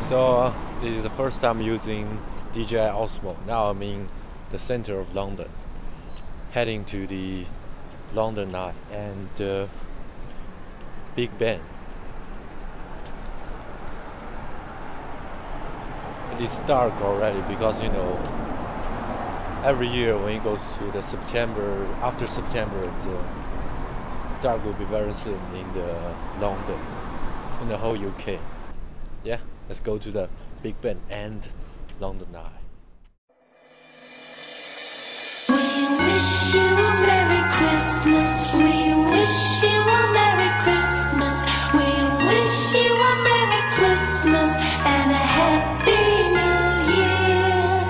This is the first time using DJI Osmo. Now I'm in the center of London, heading to the London Eye and Big Ben. It is dark already because every year when it goes to the September, after September, the dark will be very soon in the London, in the whole UK. Yeah, let's go to the Big Ben and London Eye. We wish you a Merry Christmas. We wish you a Merry Christmas. We wish you a Merry Christmas and a Happy New Year.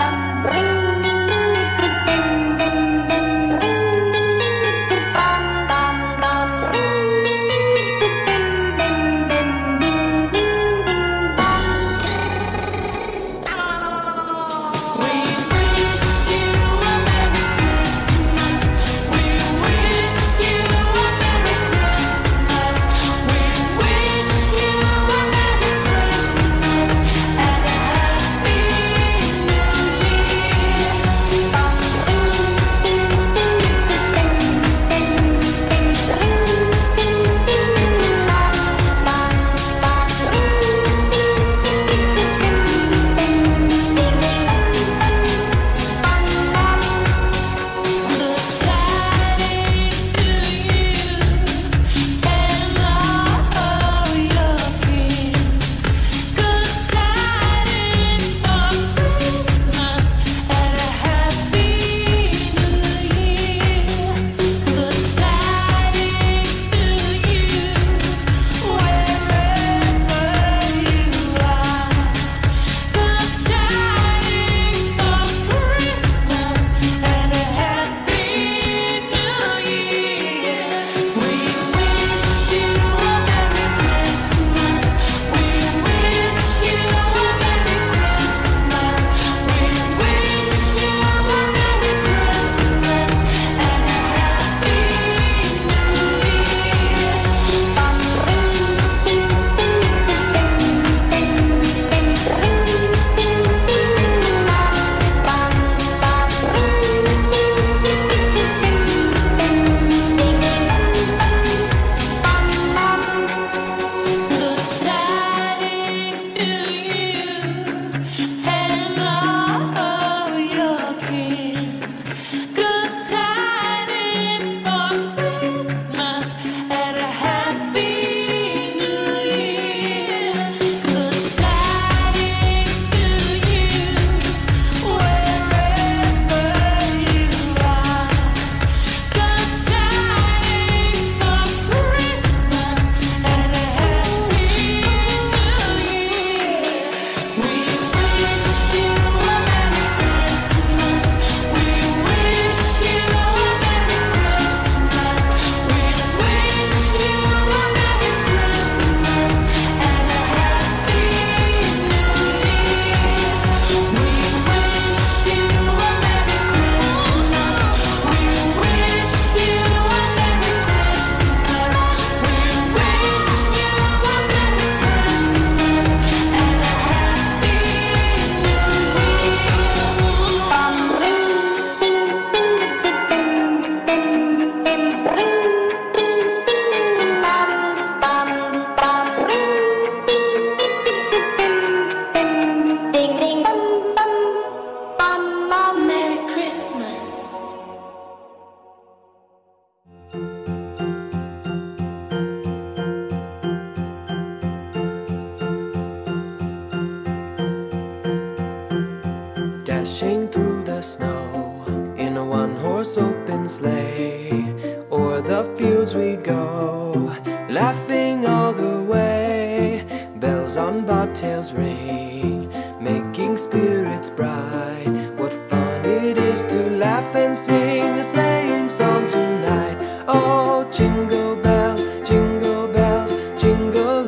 Dashing through the snow in a one-horse open sleigh, o'er the fields we go, laughing all the way. Bells on bobtails ring, making spirits bright. What fun it is to laugh and sing a sleighing song tonight. Oh, jingle bells, jingle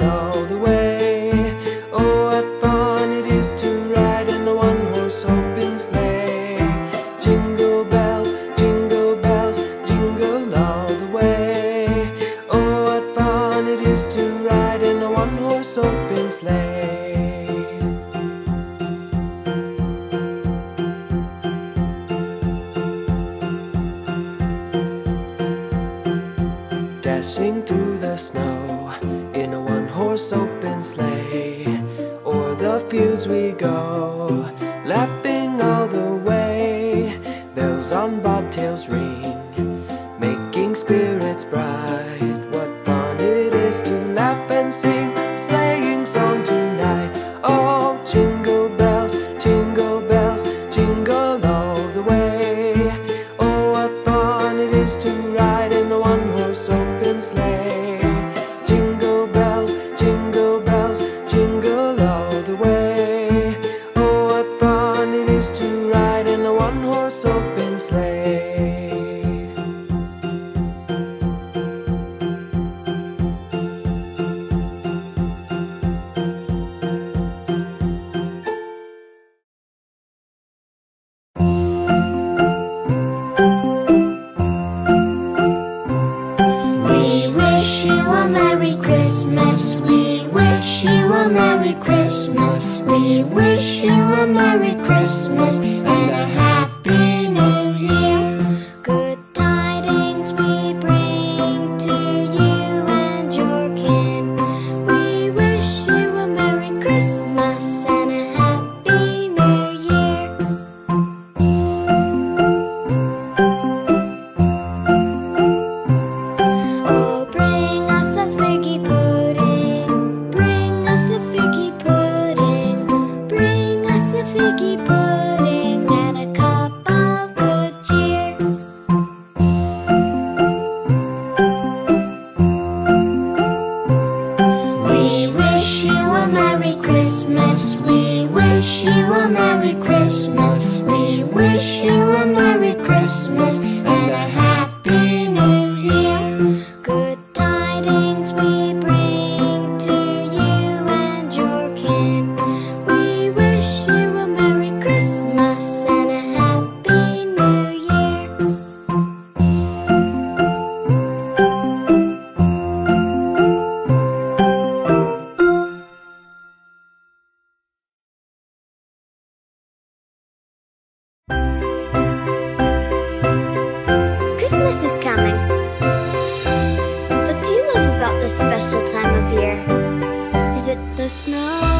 all the way. Oh, what fun it is to ride in a one-horse open sleigh. Jingle bells, jingle all the way. Oh, what fun it is to ride in a one-horse open sleigh. dashing through the snow in a one-horse open sleigh. O'er the fields we go, laughing all the way. Bells on bobtails ring, making spirits bright. What fun it is to laugh and sing a sleighing song tonight. Oh, jingle bells, jingle bells, jingle all the way. Oh, what fun it is to ride in a one-horse open sleigh. Jingle bells, jingle bells, jingle all the way. Oh, what fun it is to ride in a one-horse open sleigh. We wish you a Merry Christmas. We wish you a Merry Christmas. We wish you a Merry Christmas and a Happy New Year. Good tidings we bring to you and your kin. We wish you a Merry Christmas and a Happy New Year. Oh, bring us a figgy pudding. Bring us a figgy pudding. Bring us a figgy pudding and a cup of good cheer. We wish you a Merry Christmas. We wish you a Merry Christmas. We wish you a Merry Christmas and a Happy New Year. Good tidings we bring to you and your kin. We wish you a Merry Christmas and a Happy New Year. Christmas is coming. What do you love about this special time of year? Is it the snow?